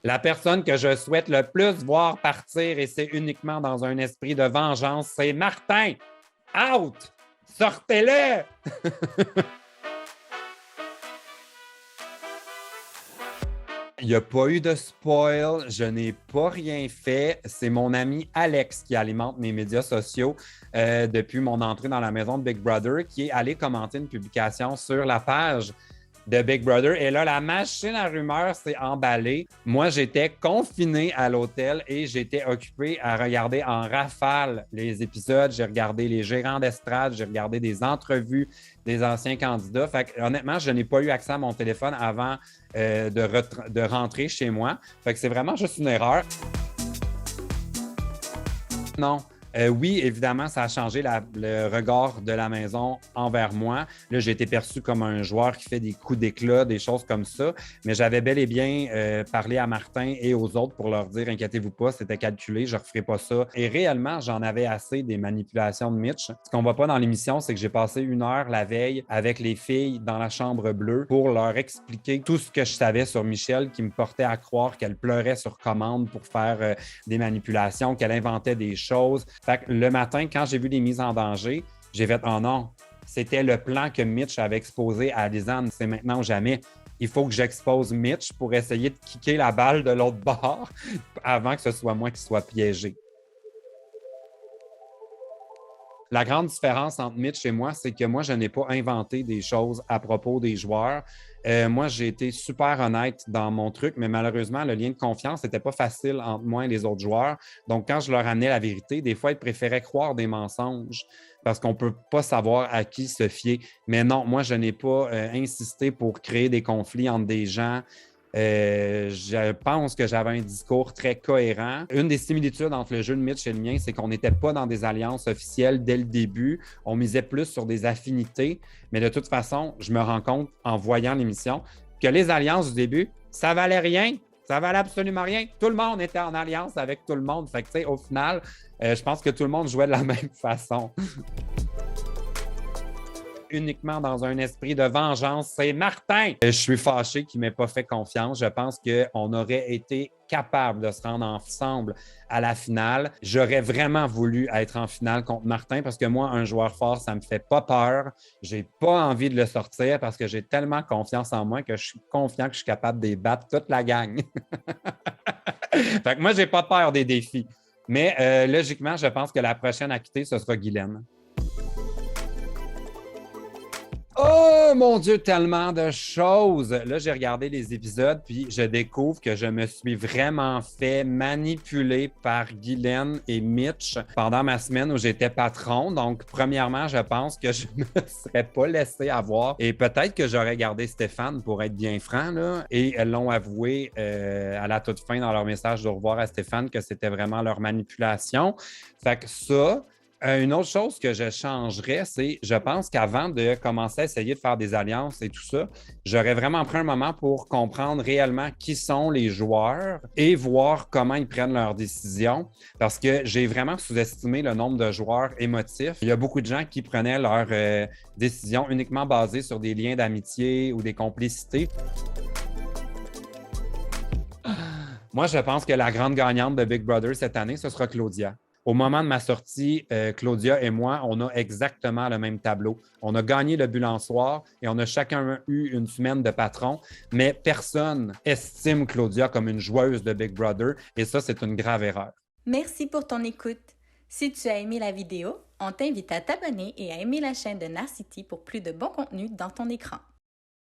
La personne que je souhaite le plus voir partir, et c'est uniquement dans un esprit de vengeance, c'est Martin. Out! Sortez-le! Il n'y a pas eu de spoil, je n'ai pas rien fait. C'est mon ami Alex qui alimente mes médias sociaux depuis mon entrée dans la maison de Big Brother, qui est allé commenter une publication sur la page de Big Brother. Et là, la machine à rumeurs s'est emballée. Moi, j'étais confiné à l'hôtel et j'étais occupé à regarder en rafale les épisodes. J'ai regardé les gérants d'estrade, j'ai regardé des entrevues des anciens candidats. Fait que, honnêtement, je n'ai pas eu accès à mon téléphone avant de rentrer chez moi. Fait que c'est vraiment juste une erreur. Non. Oui, évidemment, ça a changé le regard de la maison envers moi. Là, j'ai été perçu comme un joueur qui fait des coups d'éclat, des choses comme ça. Mais j'avais bel et bien parlé à Martin et aux autres pour leur dire, inquiétez-vous pas, c'était calculé, je ne referai pas ça. Et réellement, j'en avais assez des manipulations de Mitch. Ce qu'on ne voit pas dans l'émission, c'est que j'ai passé 1 heure la veille avec les filles dans la chambre bleue pour leur expliquer tout ce que je savais sur Michelle, qui me portait à croire qu'elle pleurait sur commande pour faire des manipulations, qu'elle inventait des choses. Fait que le matin, quand j'ai vu les mises en danger, j'ai fait « Oh non, c'était le plan que Mitch avait exposé à Lisanne, c'est maintenant ou jamais. Il faut que j'expose Mitch pour essayer de kicker la balle de l'autre bord avant que ce soit moi qui soit piégé. » La grande différence entre Mitch et moi, c'est que moi, je n'ai pas inventé des choses à propos des joueurs. Moi, j'ai été super honnête dans mon truc, mais malheureusement, le lien de confiance n'était pas facile entre moi et les autres joueurs. Donc, quand je leur amenais la vérité, des fois, ils préféraient croire des mensonges parce qu'on ne peut pas savoir à qui se fier. Mais non, moi, je n'ai pas insisté pour créer des conflits entre des gens. Je pense que j'avais un discours très cohérent. Une des similitudes entre le jeu de Mitch et le mien, c'est qu'on n'était pas dans des alliances officielles dès le début. On misait plus sur des affinités. Mais de toute façon, je me rends compte en voyant l'émission que les alliances du début, ça valait rien. Ça valait absolument rien. Tout le monde était en alliance avec tout le monde. Fait que, tu sais, au final, je pense que tout le monde jouait de la même façon. Uniquement dans un esprit de vengeance, c'est Martin. Je suis fâché qu'il ne m'ait pas fait confiance. Je pense qu'on aurait été capable de se rendre ensemble à la finale. J'aurais vraiment voulu être en finale contre Martin parce que moi, un joueur fort, ça ne me fait pas peur. J'ai pas envie de le sortir parce que j'ai tellement confiance en moi que je suis confiant que je suis capable de battre toute la gang. Fait que moi, j'ai pas peur des défis. Mais logiquement, je pense que la prochaine à quitter, ce sera Guylaine. Oh mon Dieu, tellement de choses! Là, j'ai regardé les épisodes, puis je découvre que je me suis vraiment fait manipuler par Guylaine et Mitch pendant ma semaine où j'étais patron. Donc, premièrement, je pense que je ne me serais pas laissé avoir. Et peut-être que j'aurais gardé Stéphane pour être bien franc, là. Et elles l'ont avoué à la toute fin dans leur message de revoir à Stéphane que c'était vraiment leur manipulation. Fait que ça... Une autre chose que je changerais, c'est, je pense qu'avant de commencer à essayer de faire des alliances et tout ça, j'aurais vraiment pris un moment pour comprendre réellement qui sont les joueurs et voir comment ils prennent leurs décisions parce que j'ai vraiment sous-estimé le nombre de joueurs émotifs. Il y a beaucoup de gens qui prenaient leurs décisions uniquement basées sur des liens d'amitié ou des complicités. Moi, je pense que la grande gagnante de Big Brother cette année, ce sera Claudia. Au moment de ma sortie, Claudia et moi, on a exactement le même tableau. On a gagné le Bulançoire et on a chacun eu une semaine de patron, mais personne estime Claudia comme une joueuse de Big Brother et ça, c'est une grave erreur. Merci pour ton écoute. Si tu as aimé la vidéo, on t'invite à t'abonner et à aimer la chaîne de Narcity pour plus de bon contenu dans ton écran.